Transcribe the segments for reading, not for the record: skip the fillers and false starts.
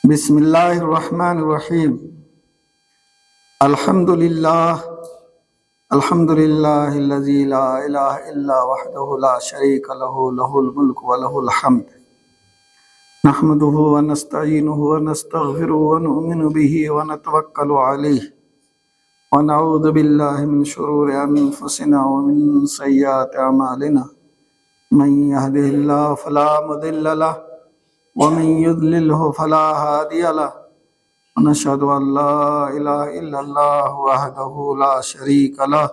بسم اللہ الرحمن الرحیم الحمد للہ الذی لا الہ الا وحدہ لا شریک لہ لہ الملک ولہ الحمد نحمدہ ونستعینہ ونستغفرہ ونؤمن بہ ونتوکل علیہ ونعوذ باللہ من شرور انفسنا ومن سیئات اعمالنا من یہدہ اللہ فلا مضل لہ ومن يضلله فلا هادي له ونشهد أن لا إله إلا الله وحده لا شريك له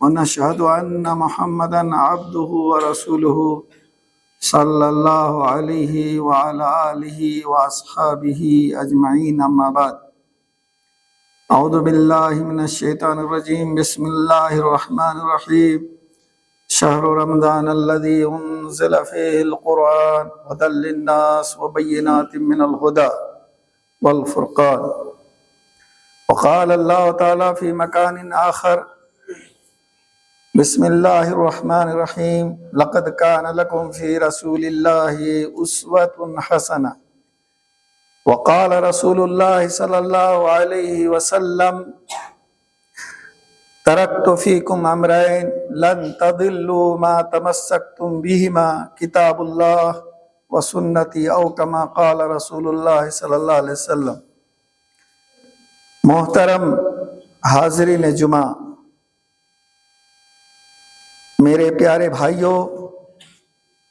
ونشهد أن محمدا عبده ورسوله صلى الله عليه وعلى آله وأصحابه أجمعين أما بعد أعوذ بالله من الشيطان الرجيم بسم الله الرحمن الرحيم شهر رمضان الذي أنزل فيه القرآن هدى للناس وبينات من الهدى والفرقان وقال الله تعالى في مكان آخر بسم الله الرحمن الرحيم لقد كان لكم في رسول الله أسوة حسنة وقال رسول الله صلى الله عليه وسلم ترکت فیکم امرین لن تضلوا ما تمسکتم بہما کتاب اللہ وسنتی او کما قال رسول اللہ صلی اللہ علیہ وسلم۔ محترم حاضرین جمعہ، میرے پیارے بھائیوں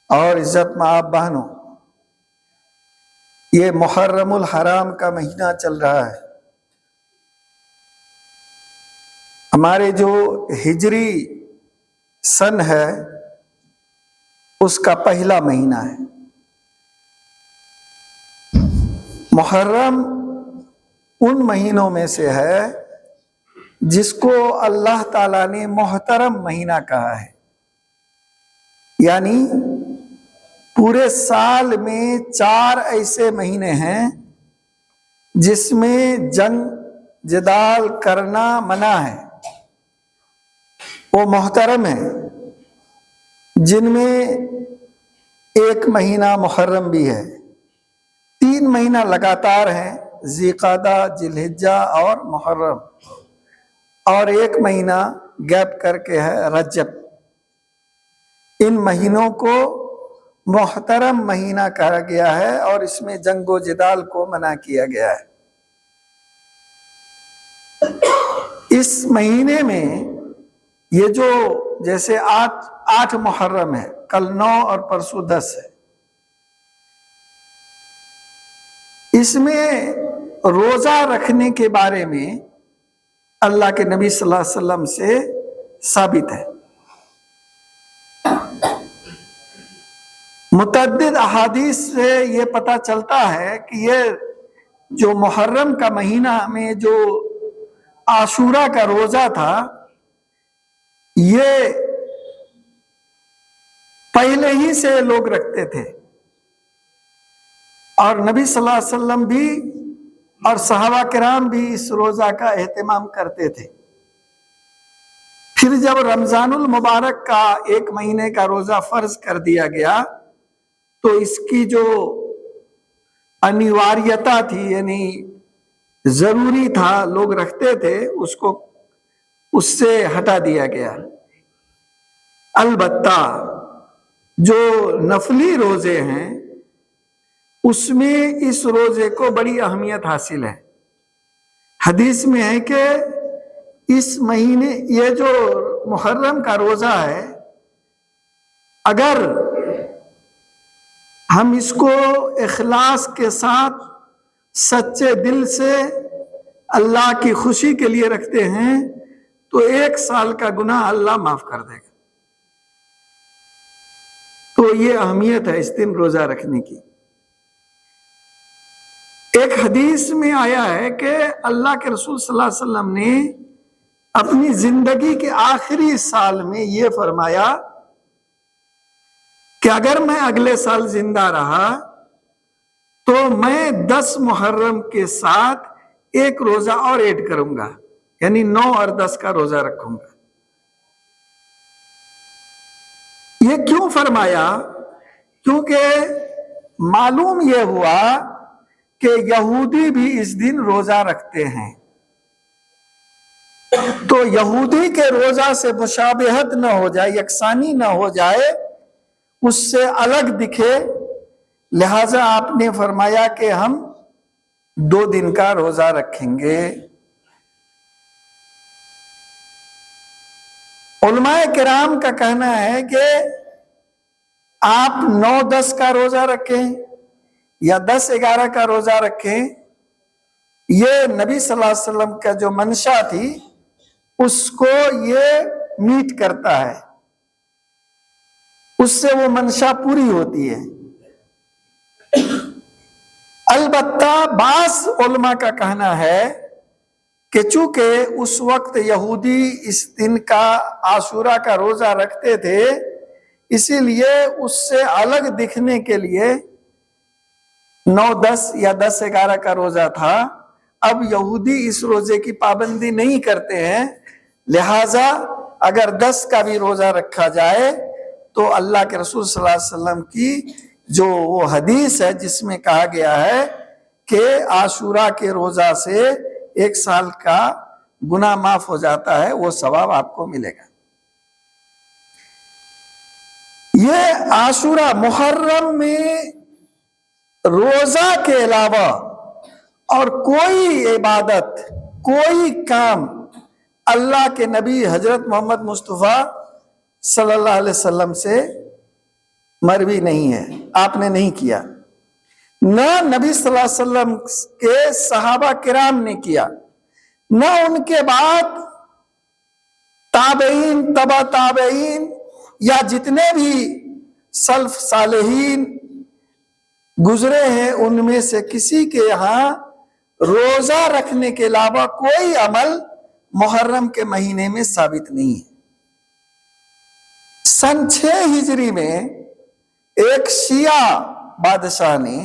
اور عزت مآب بہنوں، یہ محرم الحرام کا مہینہ چل رہا ہے۔ ہمارے جو ہجری سن ہے اس کا پہلا مہینہ ہے۔ محرم ان مہینوں میں سے ہے جس کو اللہ تعالیٰ نے محترم مہینہ کہا ہے، یعنی پورے سال میں 4 ایسے مہینے ہیں جس میں جنگ جدال کرنا منع ہے، وہ محترم ہیں، جن میں ایک مہینہ محرم بھی ہے۔ 3 مہینہ لگاتار ہیں، ذی قعدہ، ذی الحجہ اور محرم، اور 1 مہینہ گیپ کر کے ہے رجب۔ ان مہینوں کو محترم مہینہ کہا گیا ہے اور اس میں جنگ و جدال کو منع کیا گیا ہے۔ اس مہینے میں یہ جو جیسے 8 محرم ہے، کل 9 اور پرسوں 10 ہے، اس میں روزہ رکھنے کے بارے میں اللہ کے نبی صلی اللہ علیہ وسلم سے ثابت ہے۔ متعدد احادیث سے یہ پتہ چلتا ہے کہ یہ جو محرم کا مہینہ میں جو عاشورہ کا روزہ تھا، یہ پہلے ہی سے لوگ رکھتے تھے، اور نبی صلی اللہ علیہ وسلم بھی اور صحابہ کرام بھی اس روزہ کا اہتمام کرتے تھے۔ پھر جب رمضان المبارک کا 1 مہینے کا روزہ فرض کر دیا گیا تو اس کی جو انیواریتا تھی، یعنی ضروری تھا، لوگ رکھتے تھے، اس سے ہٹا دیا گیا۔ البتہ جو نفلی روزے ہیں اس میں اس روزے کو بڑی اہمیت حاصل ہے۔ حدیث میں ہے کہ اس مہینے یہ جو محرم کا روزہ ہے، اگر ہم اس کو اخلاص کے ساتھ سچے دل سے اللہ کی خوشی کے لیے رکھتے ہیں تو 1 سال کا گناہ اللہ معاف کر دے گا۔ تو یہ اہمیت ہے اس دن روزہ رکھنے کی۔ ایک حدیث میں آیا ہے کہ اللہ کے رسول صلی اللہ علیہ وسلم نے اپنی زندگی کے آخری سال میں یہ فرمایا کہ اگر میں اگلے سال زندہ رہا تو میں 10 محرم کے ساتھ 1 روزہ اور ایڈ کروں گا، یعنی 9 اور 10 کا روزہ رکھوں گا۔ یہ کیوں فرمایا؟ کیونکہ معلوم یہ ہوا کہ یہودی بھی اس دن روزہ رکھتے ہیں، تو یہودی کے روزہ سے مشابہت نہ ہو جائے، یکسانی نہ ہو جائے، اس سے الگ دکھے، لہذا آپ نے فرمایا کہ ہم 2 دن کا روزہ رکھیں گے۔ علماء کرام کا کہنا ہے کہ آپ 9-10 کا روزہ رکھیں یا 10-11 کا روزہ رکھیں، یہ نبی صلی اللہ علیہ وسلم کا جو منشا تھی اس کو یہ میٹ کرتا ہے، اس سے وہ منشا پوری ہوتی ہے۔ البتہ بعض علماء کا کہنا ہے کہ چونکہ اس وقت یہودی اس دن کا عاشورہ کا روزہ رکھتے تھے، اسی لیے اس سے الگ دکھنے کے لیے 9-10 یا 10-11 کا روزہ تھا۔ اب یہودی اس روزے کی پابندی نہیں کرتے ہیں، لہذا اگر 10 کا بھی روزہ رکھا جائے تو اللہ کے رسول صلی اللہ علیہ وسلم کی جو وہ حدیث ہے جس میں کہا گیا ہے کہ عاشورہ کے روزہ سے 1 سال کا گناہ معاف ہو جاتا ہے، وہ ثواب آپ کو ملے گا۔ یہ عاشورہ محرم میں روزہ کے علاوہ اور کوئی عبادت، کوئی کام اللہ کے نبی حضرت محمد مصطفیٰ صلی اللہ علیہ وسلم سے مروی نہیں ہے، آپ نے نہیں کیا، نہ نبی صلی اللہ علیہ وسلم کے صحابہ کرام نے کیا، نہ ان کے بعد تابعین، تبع تابعین یا جتنے بھی سلف صالحین گزرے ہیں ان میں سے کسی کے یہاں روزہ رکھنے کے علاوہ کوئی عمل محرم کے مہینے میں ثابت نہیں ہے۔ سن 6 ہجری میں ایک شیعہ بادشاہ نے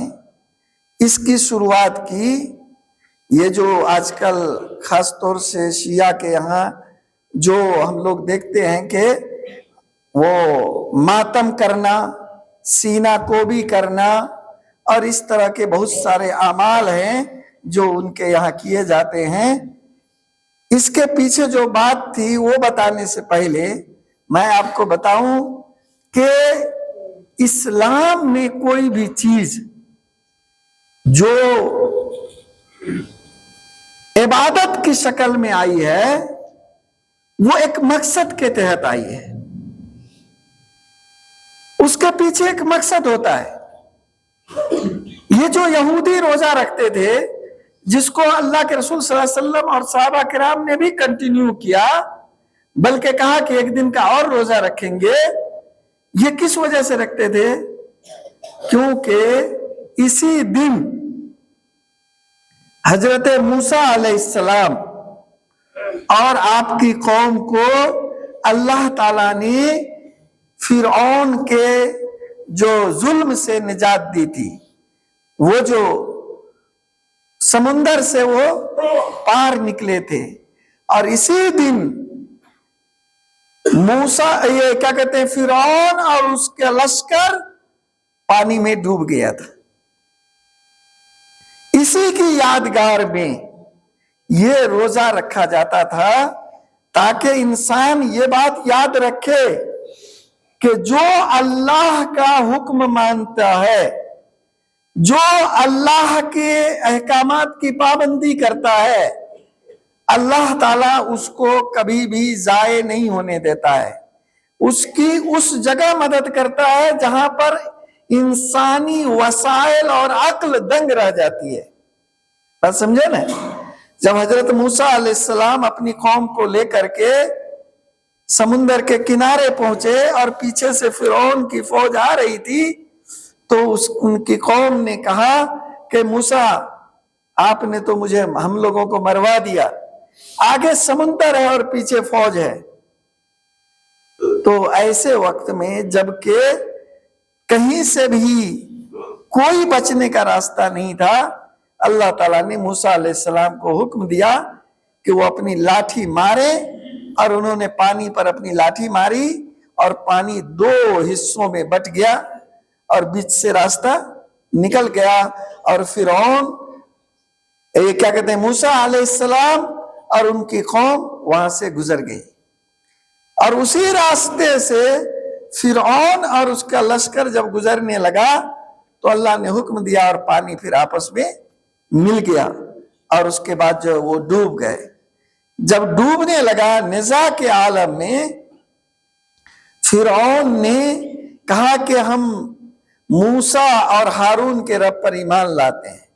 اس کی شروعات کی۔ یہ جو آج کل خاص طور سے شیعہ کے یہاں جو ہم لوگ دیکھتے ہیں کہ وہ ماتم کرنا، سینہ کوبی کرنا اور اس طرح کے بہت سارے اعمال ہیں جو ان کے یہاں کیے جاتے ہیں، اس کے پیچھے جو بات تھی وہ بتانے سے پہلے میں آپ کو بتاؤں کہ اسلام میں کوئی بھی چیز جو عبادت کی شکل میں آئی ہے وہ ایک مقصد کے تحت آئی ہے، اس کے پیچھے ایک مقصد ہوتا ہے۔ یہ جو یہودی روزہ رکھتے تھے جس کو اللہ کے رسول صلی اللہ علیہ وسلم اور صحابہ کرام نے بھی کنٹینیو کیا، بلکہ کہا کہ 1 دن کا اور روزہ رکھیں گے، یہ کس وجہ سے رکھتے تھے؟ کیونکہ اسی دن حضرت موسیٰ علیہ السلام اور آپ کی قوم کو اللہ تعالیٰ نے فرعون کے جو ظلم سے نجات دی تھی، وہ جو سمندر سے وہ پار نکلے تھے، اور اسی دن موسیٰ یہ کیا کہتے ہیں فرعون اور اس کے لشکر پانی میں ڈوب گیا تھا۔ اسی کی یادگار میں یہ روزہ رکھا جاتا تھا تاکہ انسان یہ بات یاد رکھے کہ جو اللہ کا حکم مانتا ہے، جو اللہ کے احکامات کی پابندی کرتا ہے، اللہ تعالیٰ اس کو کبھی بھی ضائع نہیں ہونے دیتا ہے، اس کی اس جگہ مدد کرتا ہے جہاں پر انسانی وسائل اور عقل دنگ رہ جاتی ہے۔ بات سمجھے نا؟ جب حضرت موسیٰ علیہ السلام اپنی قوم کو لے کر کے سمندر کے کنارے پہنچے اور پیچھے سے فرعون کی فوج آ رہی تھی، تو ان کی قوم نے کہا کہ موسیٰ آپ نے تو مجھے ہم لوگوں کو مروا دیا، آگے سمندر ہے اور پیچھے فوج ہے۔ تو ایسے وقت میں جبکہ کہیں سے بھی کوئی بچنے کا راستہ نہیں تھا، اللہ تعالیٰ نے موسیٰ علیہ السلام کو حکم دیا کہ وہ اپنی لاٹھی مارے، اور انہوں نے پانی پر اپنی لاٹھی ماری اور پانی 2 حصوں میں بٹ گیا اور بیچ سے راستہ نکل گیا، اور فرعون یہ کیا کہتے ہیں، موسیٰ علیہ السلام اور ان کی قوم وہاں سے گزر گئی، اور اسی راستے سے فرعون اور اس کا لشکر جب گزرنے لگا تو اللہ نے حکم دیا اور پانی پھر آپس میں مل گیا، اور اس کے بعد جو وہ ڈوب گئے۔ جب ڈوبنے لگا نزاع کے عالم میں، فرعون نے کہا کہ ہم موسیٰ اور ہارون کے رب پر ایمان لاتے ہیں،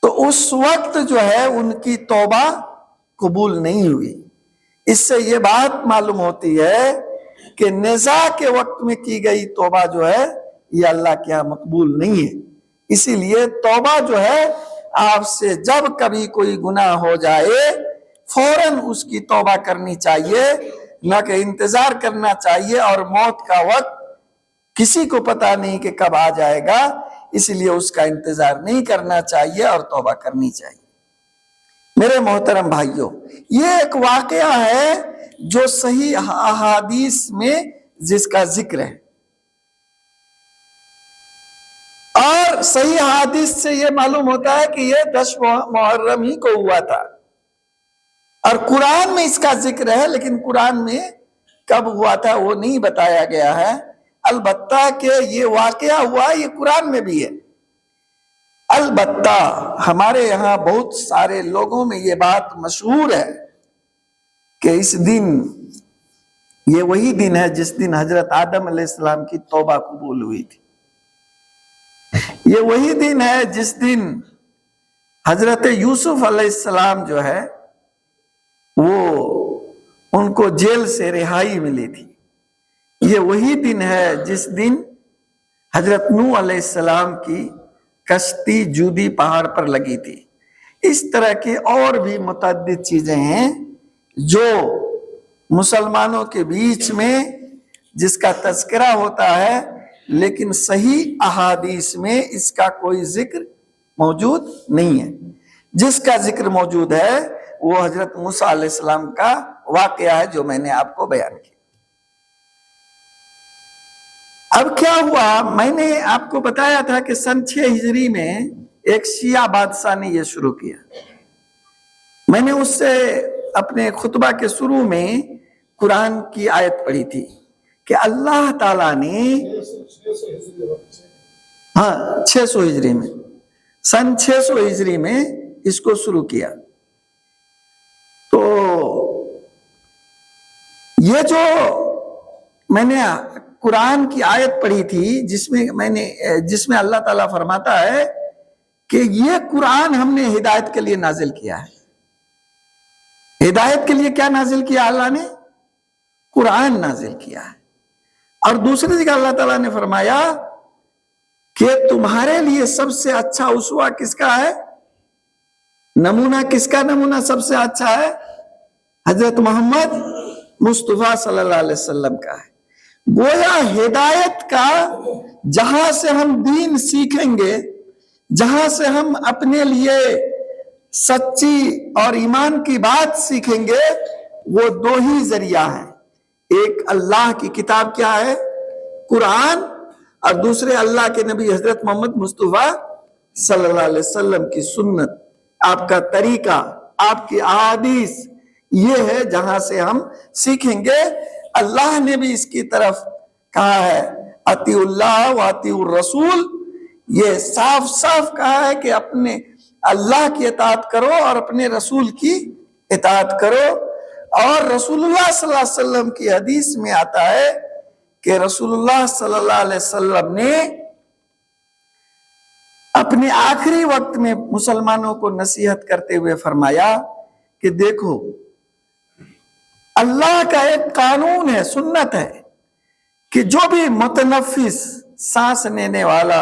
تو اس وقت جو ہے ان کی توبہ قبول نہیں ہوئی۔ اس سے یہ بات معلوم ہوتی ہے کہ نزاع کے وقت میں کی گئی توبہ جو ہے یہ اللہ کے یہاں مقبول نہیں ہے۔ اسی لیے توبہ جو ہے، آپ سے جب کبھی کوئی گناہ ہو جائے فوراً اس کی توبہ کرنی چاہیے، نہ کہ انتظار کرنا چاہیے، اور موت کا وقت کسی کو پتا نہیں کہ کب آ جائے گا، اس لیے اس کا انتظار نہیں کرنا چاہیے اور توبہ کرنی چاہیے۔ میرے محترم بھائیوں، یہ ایک واقعہ ہے جو صحیح احادیث میں جس کا ذکر ہے، اور صحیح احادیث سے یہ معلوم ہوتا ہے کہ یہ 10 محرم ہی کو ہوا تھا، اور قرآن میں اس کا ذکر ہے، لیکن قرآن میں کب ہوا تھا وہ نہیں بتایا گیا ہے۔ البتہ کہ یہ واقعہ ہوا، یہ قرآن میں بھی ہے۔ البتہ ہمارے یہاں بہت سارے لوگوں میں یہ بات مشہور ہے کہ اس دن، یہ وہی دن ہے جس دن حضرت آدم علیہ السلام کی توبہ قبول ہوئی تھی، یہ وہی دن ہے جس دن حضرت یوسف علیہ السلام جو ہے وہ ان کو جیل سے رہائی ملی تھی، یہ وہی دن ہے جس دن حضرت نوح علیہ السلام کی کشتی جودی پہاڑ پر لگی تھی۔ اس طرح کی اور بھی متعدد چیزیں ہیں جو مسلمانوں کے بیچ میں جس کا تذکرہ ہوتا ہے، لیکن صحیح احادیث میں اس کا کوئی ذکر موجود نہیں ہے۔ جس کا ذکر موجود ہے وہ حضرت موسیٰ علیہ السلام کا واقعہ ہے جو میں نے آپ کو بیان کیا۔ اب کیا ہوا، میں نے آپ کو بتایا تھا کہ سن 6 ہجری میں ایک شیعہ بادشاہ نے یہ شروع کیا۔ میں نے اس سے اپنے خطبہ کے شروع میں قرآن کی آیت پڑھی تھی کہ اللہ تعالیٰ نے 600 ہجری میں، سن 600 ہجری میں اس کو شروع کیا۔ تو یہ جو میں نے قرآن کی آیت پڑھی تھی جس میں اللہ تعالیٰ فرماتا ہے کہ یہ قرآن ہم نے ہدایت کے لیے نازل کیا ہے۔ ہدایت کے لیے کیا نازل کیا اللہ نے؟ قرآن نازل کیا ہے۔ اور دوسری جگہ اللہ تعالیٰ نے فرمایا کہ تمہارے لیے سب سے اچھا اسوہ کس کا ہے؟ نمونہ کس کا نمونہ سب سے اچھا ہے؟ حضرت محمد مصطفیٰ صلی اللہ علیہ وسلم کا ہے۔ گویا ہدایت کا جہاں سے ہم دین سیکھیں گے، جہاں سے ہم اپنے لیے سچی اور ایمان کی بات سیکھیں گے، وہ 2 ہی ذریعہ ہیں۔ ایک اللہ کی کتاب کیا ہے؟ قرآن، اور دوسرے اللہ کے نبی حضرت محمد مصطفیٰ صلی اللہ علیہ وسلم کی سنت، آپ کا طریقہ، آپ کی احادیث، یہ ہے جہاں سے ہم سیکھیں گے۔ اللہ نے بھی اس کی طرف کہا ہے اطیعوا اللہ و اطیعوا الرسول، یہ صاف صاف کہا ہے کہ اپنے اللہ کی اطاعت کرو اور اپنے رسول کی اطاعت کرو۔ اور رسول اللہ صلی اللہ علیہ وسلم کی حدیث میں آتا ہے کہ رسول اللہ صلی اللہ علیہ وسلم نے اپنے آخری وقت میں مسلمانوں کو نصیحت کرتے ہوئے فرمایا کہ دیکھو، اللہ کا ایک قانون ہے، سنت ہے کہ جو بھی متنفس، سانس لینے والا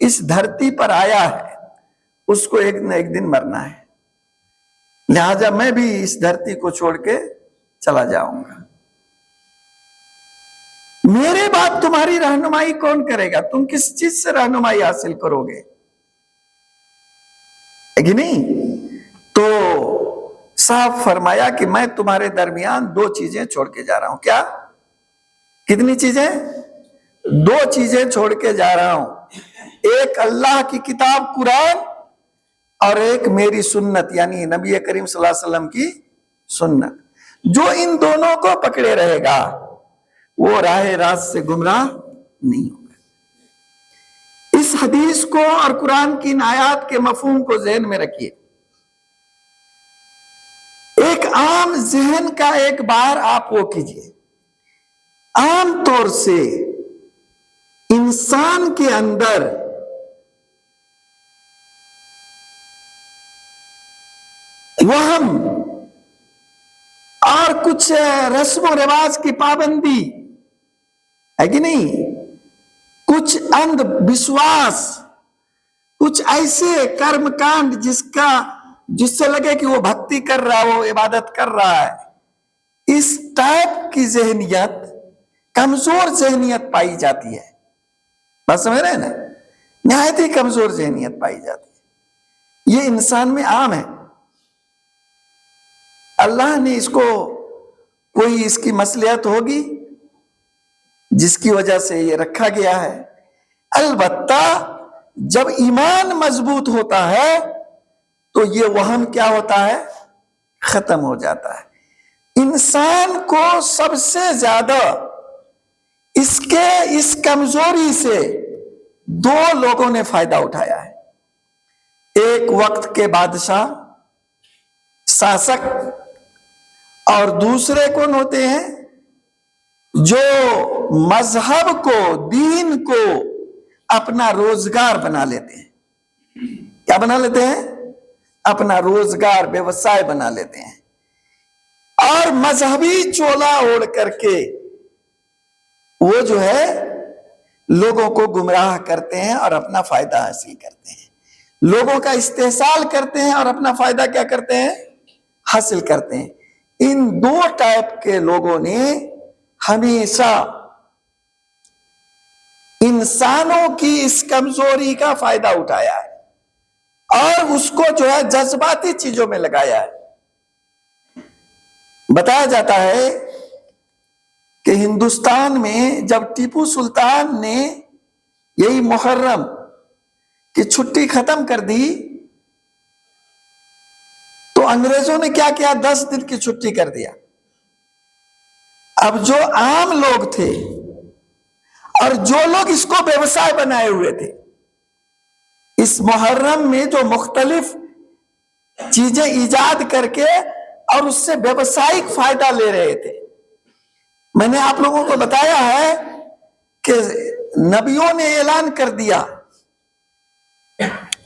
اس دھرتی پر آیا ہے اس کو ایک نہ ایک دن مرنا ہے، لہذا میں بھی اس دھرتی کو چھوڑ کے چلا جاؤں گا۔ میرے بعد تمہاری رہنمائی کون کرے گا؟ تم کس چیز سے رہنمائی حاصل کرو گے؟ ہے کہ نہیں؟ تو صاحب فرمایا کہ میں تمہارے درمیان 2 چیزیں چھوڑ کے جا رہا ہوں۔ کیا؟ کتنی چیزیں؟ 2 چیزیں چھوڑ کے جا رہا ہوں۔ ایک اللہ کی کتاب قرآن، اور ایک میری سنت یعنی نبی کریم صلی اللہ علیہ وسلم کی سنت. جو ان دونوں کو پکڑے رہے گا وہ راہ راست سے گمراہ نہیں ہوگا. اس حدیث کو اور قرآن کی ان آیات کے مفہوم کو ذہن میں رکھیے. ایک عام ذہن کا ایک بار آپ وہ کیجئے. عام طور سے انسان کے اندر وہم اور کچھ رسم و رواج کی پابندی ہے کہ نہیں، کچھ اندھ وشواس، کچھ ایسے کرم کانڈ جس سے لگے کہ وہ بھکتی کر رہا ہے، وہ عبادت کر رہا ہے، اس ٹائپ کی ذہنیت کمزور ذہنیت پائی جاتی ہے. بات سمجھ رہے ہیں نا؟ نہایت ہی کمزور ذہنیت پائی جاتی ہے. یہ انسان میں عام ہے. اللہ نے اس کو کوئی اس کی مصلحت ہوگی جس کی وجہ سے یہ رکھا گیا ہے. البتہ جب ایمان مضبوط ہوتا ہے تو یہ وہم کیا ہوتا ہے؟ ختم ہو جاتا ہے. انسان کو سب سے زیادہ اس کمزوری سے دو لوگوں نے فائدہ اٹھایا ہے. ایک وقت کے بادشاہ شاسک، اور دوسرے کون ہوتے ہیں؟ جو مذہب کو، دین کو اپنا روزگار بنا لیتے ہیں. کیا بنا لیتے ہیں؟ اپنا روزگار، ویوسائے بنا لیتے ہیں، اور مذہبی چولا اوڑھ کر کے وہ جو ہے لوگوں کو گمراہ کرتے ہیں اور اپنا فائدہ حاصل کرتے ہیں. لوگوں کا استحصال کرتے ہیں اور اپنا فائدہ کیا کرتے ہیں؟ حاصل کرتے ہیں. ان دو ٹائپ کے لوگوں نے ہمیشہ انسانوں کی اس کمزوری کا فائدہ اٹھایا ہے اور اس کو جو ہے جذباتی چیزوں میں لگایا ہے. بتایا جاتا ہے کہ ہندوستان میں جب ٹیپو سلطان نے یہی محرم کی چھٹی ختم کر دی تو انگریزوں نے کیا کیا؟ 10 دن کی چھٹی کر دیا. اب جو عام لوگ تھے اور جو لوگ اس کو ویوسائے بنائے ہوئے تھے، اس محرم میں جو مختلف چیزیں ایجاد کر کے اور اس سے ویوسائک فائدہ لے رہے تھے. میں نے آپ لوگوں کو بتایا ہے کہ نبیوں نے اعلان کر دیا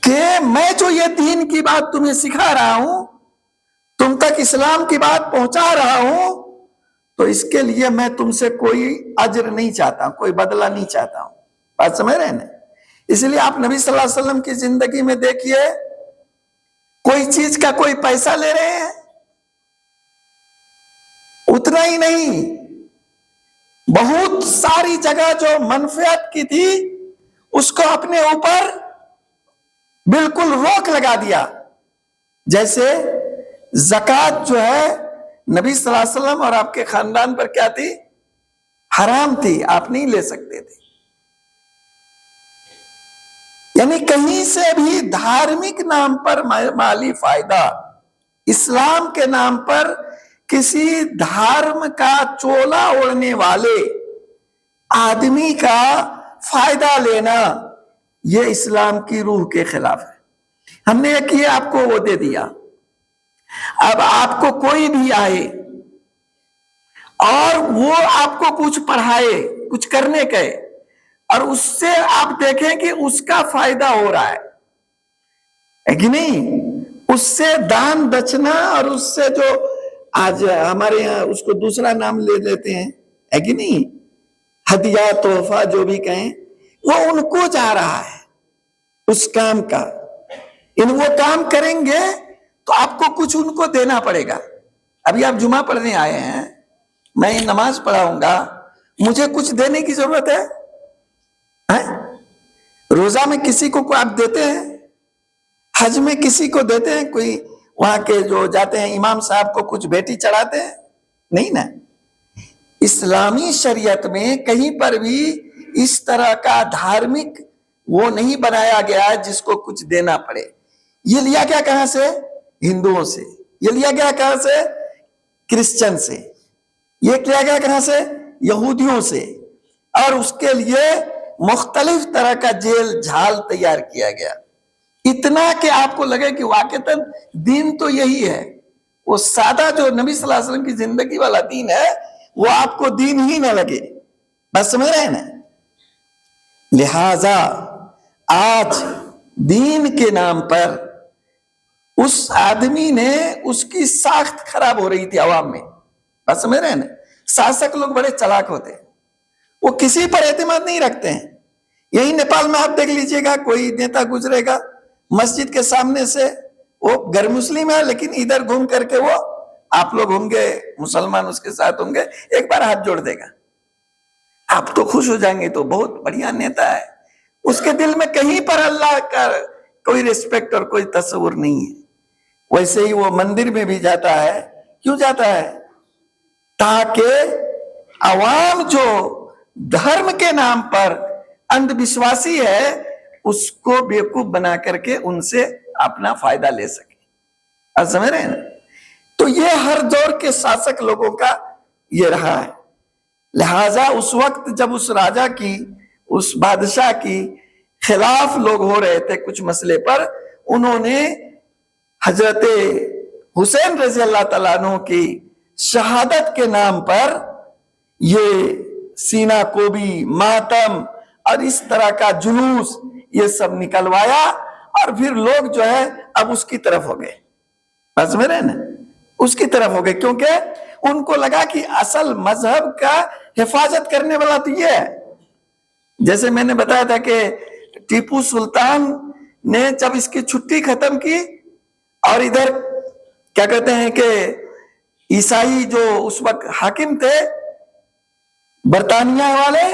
کہ میں جو یہ دین کی بات تمہیں سکھا رہا ہوں، تم تک اسلام کی بات پہنچا رہا ہوں، تو اس کے لیے میں تم سے کوئی اجر نہیں چاہتا، کوئی بدلہ نہیں چاہتا ہوں. بات سمجھ رہے ہیں نا؟ اس لیے آپ نبی صلی اللہ علیہ وسلم کی زندگی میں دیکھیے، کوئی چیز کا کوئی پیسہ لے رہے ہیں؟ اتنا ہی نہیں، بہت ساری جگہ جو منفعت کی تھی اس کو اپنے اوپر بالکل روک لگا دیا. جیسے زکوٰۃ جو ہے نبی صلی اللہ علیہ وسلم اور آپ کے خاندان پر کیا تھی؟ حرام تھی، آپ نہیں لے سکتے تھے. یعنی کہیں سے بھی دھارمک نام پر مالی فائدہ، اسلام کے نام پر کسی دھارم کا چولا اوڑھنے والے آدمی کا فائدہ لینا، یہ اسلام کی روح کے خلاف ہے. ہم نے ایک یہ آپ کو وہ دے دیا. اب آپ کو کوئی بھی آئے اور وہ آپ کو کچھ پڑھائے، کچھ کرنے کہے، اور اس سے آپ دیکھیں کہ اس کا فائدہ ہو رہا ہے کہ نہیں، اس سے دان دچنا اور اس سے جو آج ہمارے یہاں اس کو دوسرا نام لے لیتے ہیں ہے کہ نہیں، ہدیہ، تحفہ جو بھی کہیں، وہ ان کو جا رہا ہے اس کام کا. وہ کام کریں گے تو آپ کو کچھ ان کو دینا پڑے گا. ابھی آپ جمعہ پڑھنے آئے ہیں، میں نماز پڑھاؤں گا، مجھے کچھ دینے کی ضرورت ہے؟ روزہ میں کسی کو آپ دیتے ہیں؟ حج میں کسی کو دیتے ہیں؟ کوئی وہاں کے جو جاتے ہیں امام صاحب کو کچھ بیٹی چڑھاتے ہیں؟ نہیں نا. اسلامی شریعت میں کہیں پر بھی اس طرح کا دھارمک وہ نہیں بنایا گیا جس کو کچھ دینا پڑے. یہ لیا گیا کہاں سے؟ ہندوؤں سے. یہ لیا گیا کہاں سے؟ کرسچن سے. یہ لیا گیا کہاں سے؟ یہودیوں سے. اور اس کے لیے مختلف طرح کا جیل جھال تیار کیا گیا، اتنا کہ آپ کو لگے کہ واقعتاً دین تو یہی ہے. وہ سادہ جو نبی صلی اللہ علیہ وسلم کی زندگی والا دین ہے وہ آپ کو دین ہی نہ لگے. بس سمجھ رہے ہیں نا؟ لہذا آج دین کے نام پر اس آدمی نے، اس کی ساخت خراب ہو رہی تھی عوام میں. بس سمجھ رہے ہیں نا؟ شاسک لوگ بڑے چلاک ہوتے ہیں، وہ کسی پر اعتماد نہیں رکھتے ہیں. یہی نیپال میں آپ دیکھ لیجئے گا، کوئی نیتا گزرے گا مسجد کے سامنے سے، وہ غیر مسلم ہے لیکن ادھر گھوم کر کے وہ، آپ لوگ ہوں گے مسلمان اس کے ساتھ ہوں گے، ایک بار ہاتھ جوڑ دے گا، آپ تو خوش ہو جائیں گے، تو بہت بڑھیا نیتا ہے. اس کے دل میں کہیں پر اللہ کا کوئی ریسپیکٹ اور کوئی تصور نہیں ہے. ویسے ہی وہ مندر میں بھی جاتا ہے. کیوں جاتا ہے؟ تاکہ عوام جو دھرم کے نام پر اندھ وشواسی ہے اس کو بیوقوف بنا کر کے ان سے اپنا فائدہ لے سکے. آپ سمجھ رہے ہیں نا؟ تو یہ ہر دور کے شاسک لوگوں کا یہ رہا ہے. لہذا اس وقت جب اس راجا کی، اس بادشاہ کی خلاف لوگ ہو رہے تھے کچھ مسئلے پر، انہوں نے حضرت حسین رضی اللہ تعالیٰ عنہ کی شہادت کے نام پر یہ سینہ کوبی، ماتم اور اس طرح کا جلوس یہ سب نکلوایا، اور پھر لوگ جو ہے اب اس کی طرف ہو گئے. بس میں رہے نا، اس کی طرف ہو گئے، کیونکہ ان کو لگا کہ اصل مذہب کا حفاظت کرنے والا تو یہ ہے. جیسے میں نے بتایا تھا کہ ٹیپو سلطان نے جب اس کی چھٹی ختم کی، اور ادھر کیا کہتے ہیں کہ عیسائی جو اس وقت حاکم تھے برطانیہ والے،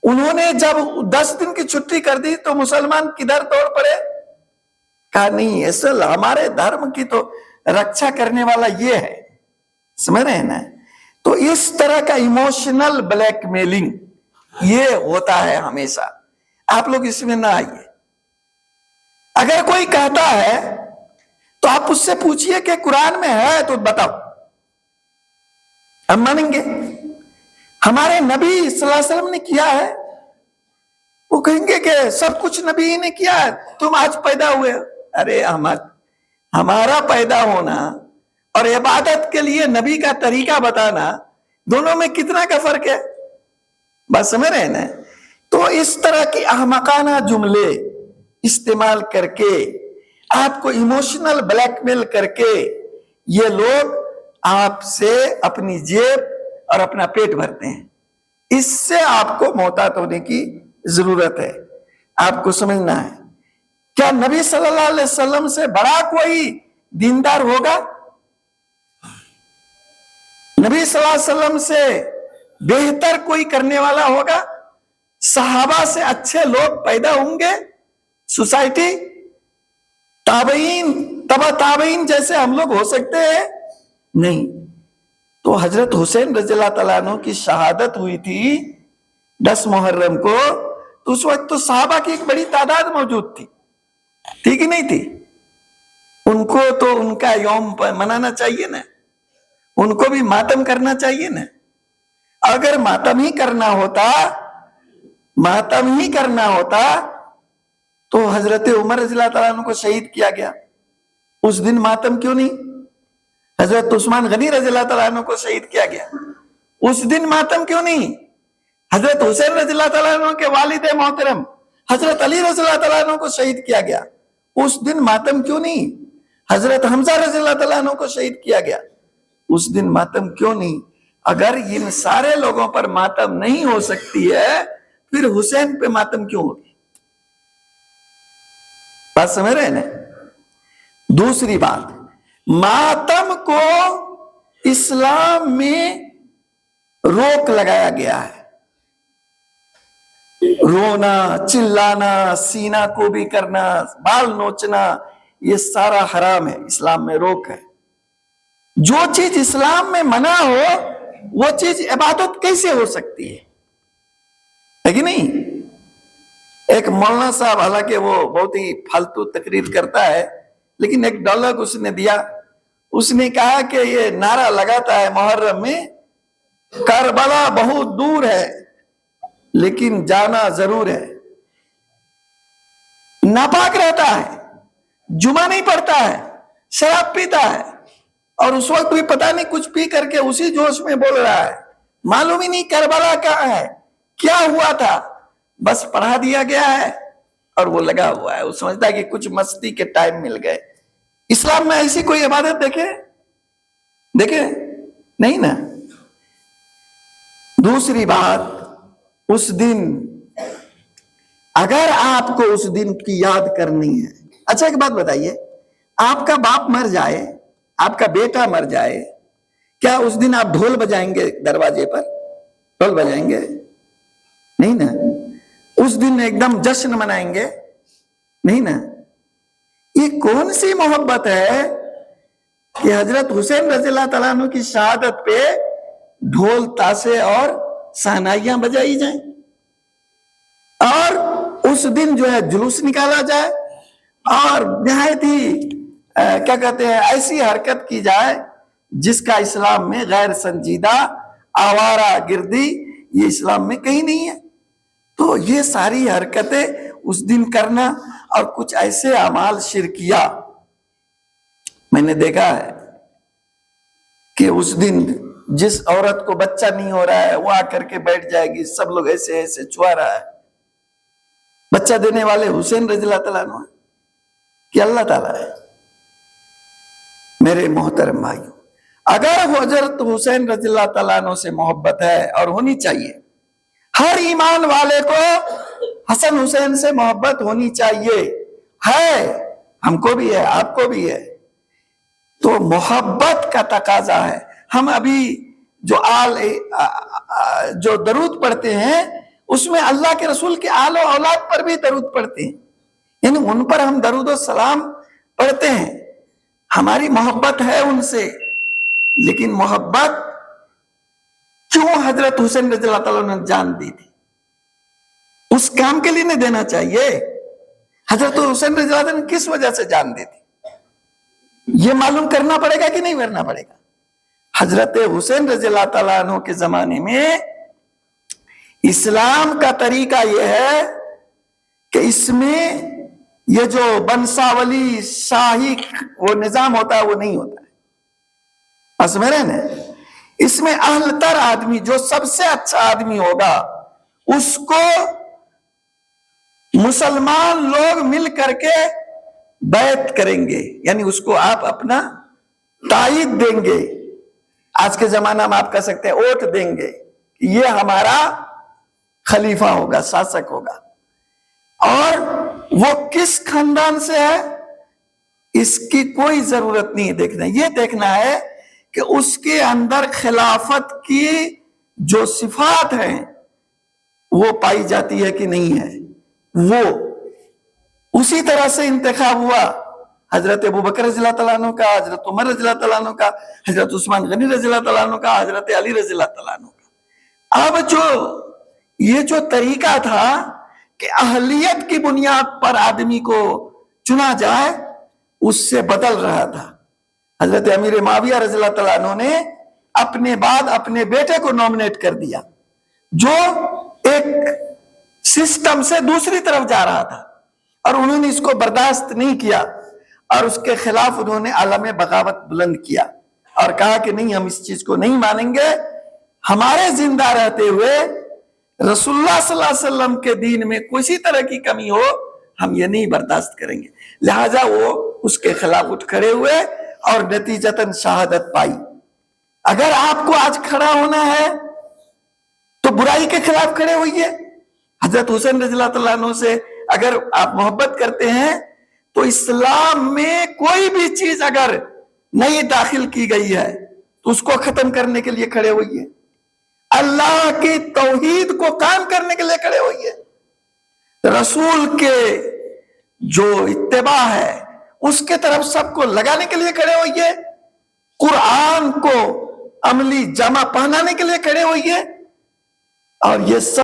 انہوں نے جب 10 دن کی چھٹی کر دی تو مسلمان کدھر توڑ پڑے. کہا نہیں، اصل ہمارے دھرم کی تو رکشا کرنے والا یہ ہے. سمجھ رہے ہیں نا؟ تو اس طرح کا ایموشنل بلیک میلنگ یہ ہوتا ہے ہمیشہ. آپ لوگ اس میں نہ آئیے. اگر کوئی کہتا ہے تو آپ اس سے پوچھئے کہ قرآن میں ہے تو بتاؤ، ہم مانیں گے. ہمارے نبی صلی اللہ علیہ وسلم نے کیا ہے، وہ کہیں گے کہ سب کچھ نبی نے کیا ہے، تم آج پیدا ہوئے. ارے احمد، ہمارا پیدا ہونا اور عبادت کے لیے نبی کا طریقہ بتانا، دونوں میں کتنا کا فرق ہے. بات سمجھ رہے ہیں نا؟ تو اس طرح کی احمقانہ جملے استعمال کر کے، آپ کو ایموشنل بلیک میل کر کے، یہ لوگ آپ سے اپنی جیب اور اپنا پیٹ بھرتے ہیں. اس سے آپ کو محتاط ہونے کی ضرورت ہے. آپ کو سمجھنا ہے، کیا نبی صلی اللہ علیہ وسلم سے بڑا کوئی دیندار ہوگا؟ نبی صلی اللہ علیہ وسلم سے بہتر کوئی کرنے والا ہوگا؟ صحابہ سے اچھے لوگ پیدا ہوں گے؟ سوسائٹی، تابعین، تبع تابعین جیسے ہم لوگ ہو سکتے ہیں؟ نہیں. تو حضرت حسین رضی اللہ تعالیٰ عنہ کی شہادت ہوئی تھی 10 محرم کو، تو اس وقت تو صحابہ کی ایک بڑی تعداد موجود تھی، ٹھیک ہی نہیں تھی؟ ان کو تو ان کا یوم منانا چاہیے نا، ان کو بھی ماتم کرنا چاہیے نا. اگر ماتم ہی کرنا ہوتا تو حضرت عمر رضی اللہ تعالیٰ عنہ کو شہید کیا گیا، اس دن ماتم کیوں نہیں؟ حضرت عثمان غنی رضی اللہ تعالیٰ عنہ کو شہید کیا گیا، اس دن ماتم کیوں نہیں؟ حضرت حسین رضی اللہ تعالیٰ عنہ کے والد محترم حضرت علی رضی اللہ تعالیٰ عنہ کو شہید کیا گیا، اس دن ماتم کیوں نہیں؟ حضرت حمزہ رضی اللہ تعالیٰ عنہ کو شہید کیا گیا، اس دن ماتم کیوں نہیں؟ اگر ان سارے لوگوں پر ماتم نہیں ہو سکتی ہے، پھر حسین پہ ماتم کیوں ہوگی؟ بات سمجھ رہے ہیں نا؟ دوسری بات، ماتم کو اسلام میں روک لگایا گیا ہے. رونا، چلانا، سینہ کو بھی کرنا، بال نوچنا، یہ سارا حرام ہے، اسلام میں روک ہے. جو چیز اسلام میں منع ہو وہ چیز عبادت کیسے ہو سکتی ہے کہ نہیں؟ ایک مولانا صاحب، حالانکہ وہ بہت ہی فالتو تقریر کرتا ہے، لیکن ایک ڈائلاگ اس نے دیا. اس نے کہا کہ یہ نعرہ لگاتا ہے محرم میں، کربلا بہت دور ہے لیکن جانا ضرور ہے. ناپاک رہتا ہے، جمعہ نہیں پڑھتا ہے، شراب پیتا ہے، اور اس وقت بھی پتہ نہیں کچھ پی کر کے اسی جوش میں بول رہا ہے. معلوم ہی نہیں کربلا کہاں ہے، کیا ہوا تھا، بس پڑھا دیا گیا ہے اور وہ لگا ہوا ہے. وہ سمجھتا ہے کہ کچھ مستی کے ٹائم مل گئے. اسلام میں ایسی کوئی عبادت دیکھے نہیں نا. دوسری بات، اس دن اگر آپ کو اس دن کی یاد کرنی ہے، اچھا ایک بات بتائیے، آپ کا باپ مر جائے، آپ کا بیٹا مر جائے، کیا اس دن آپ ڈھول بجائیں گے؟ دروازے پر ڈھول بجائیں گے؟ نہیں نا. اس دن ایک دم جشن منائیں گے؟ نہیں نا. یہ کون سی محبت ہے کہ حضرت حسین رضی اللہ تعالیٰ عنہ کی شہادت پہ ڈھول تاشے اور شہنائیاں بجائی جائیں، اور اس دن جو ہے جلوس نکالا جائے، اور نہایت ہی کیا کہتے ہیں ایسی حرکت کی جائے جس کا اسلام میں غیر سنجیدہ آوارہ گردی یہ اسلام میں کہیں نہیں ہے. تو یہ ساری حرکتیں اس دن کرنا، اور کچھ ایسے اعمال شرکیہ میں نے دیکھا ہے کہ اس دن جس عورت کو بچہ نہیں ہو رہا ہے وہ آ کر کے بیٹھ جائے گی، سب لوگ ایسے ایسے چھوا رہا ہے. بچہ دینے والے حسین رضی اللہ تعالیٰ عنہ کہ اللہ تعالیٰ ہے. میرے محترم بھائیوں، اگر حضرت حسین رضی اللہ تعالیٰ عنہ سے محبت ہے، اور ہونی چاہیے، ہر ایمان والے کو حسن حسین سے محبت ہونی چاہیے، ہے، ہم کو بھی ہے، آپ کو بھی ہے، تو محبت کا تقاضا ہے. ہم ابھی جو درود پڑھتے ہیں اس میں اللہ کے رسول کے آل و اولاد پر بھی درود پڑھتے ہیں، یعنی ان پر ہم درود و سلام پڑھتے ہیں. ہماری محبت ہے ان سے، لیکن محبت کیوں حضرت حسین رضی اللہ تعالیٰ نے جان دی تھی؟ اس کام کے لیے نہیں دینا چاہیے. حضرت حسین رضی اللہ تعالیٰ نے کس وجہ سے جان دی تھی، یہ معلوم کرنا پڑے گا کہ نہیں کرنا پڑے گا. حضرت حسین رضی اللہ تعالیٰ عنہ کے زمانے میں اسلام کا طریقہ یہ ہے کہ اس میں یہ جو بنساولی شاہی وہ نظام ہوتا ہے وہ نہیں ہوتا ہے. سمجھ رہے نا؟ اس میں اہل تر آدمی، جو سب سے اچھا آدمی ہوگا، اس کو مسلمان لوگ مل کر کے بیعت کریں گے، یعنی اس کو آپ اپنا تائید دیں گے. آج کے زمانہ میں آپ کہہ سکتے ہیں ووٹ دیں گے، یہ ہمارا خلیفہ ہوگا، شاسک ہوگا. اور وہ کس خاندان سے ہے اس کی کوئی ضرورت نہیں دیکھنا. یہ دیکھنا ہے کہ اس کے اندر خلافت کی جو صفات ہیں وہ پائی جاتی ہے کہ نہیں ہے. وہ اسی طرح سے انتخاب ہوا حضرت ابوبکر رضی اللہ تعالیٰ عنہ کا، حضرت عمر رضی اللہ تعالیٰ عنہ کا، حضرت عثمان غنی رضی اللہ تعالیٰ عنہ کا، حضرت علی رضی اللہ تعالیٰ عنہ کا. اب یہ جو طریقہ تھا کہ اہلیت کی بنیاد پر آدمی کو چنا جائے، اس سے بدل رہا تھا. حضرت امیر معاویہ رضی اللہ تعالیٰ عنہ نے اپنے بعد اپنے بیٹے کو نومینیٹ کر دیا، جو ایک سسٹم سے دوسری طرف جا رہا تھا، اور انہوں نے اس کو برداشت نہیں کیا، اور اس کے خلاف انہوں نے علم بغاوت بلند کیا اور کہا کہ نہیں، ہم اس چیز کو نہیں مانیں گے. ہمارے زندہ رہتے ہوئے رسول اللہ صلی اللہ علیہ وسلم کے دین میں کسی طرح کی کمی ہو، ہم یہ نہیں برداشت کریں گے. لہٰذا وہ اس کے خلاف اٹھ کھڑے ہوئے اور نتیجتاً شہادت پائی. اگر آپ کو آج کھڑا ہونا ہے تو برائی کے خلاف کھڑے ہوئیے. حضرت حسین رضی اللہ تعالیٰ عنہ سے اگر آپ محبت کرتے ہیں تو اسلام میں کوئی بھی چیز اگر نئی داخل کی گئی ہے تو اس کو ختم کرنے کے لیے کھڑے ہوئیے. اللہ کی توحید کو قائم کرنے کے لیے کھڑے ہوئیے. رسول کے جو اتباع ہے اس کے طرف سب کو لگانے کے لیے کھڑے ہوئیے. قرآن کو عملی جامہ پہنانے کے لیے کھڑے ہوئیے. اور یہ سب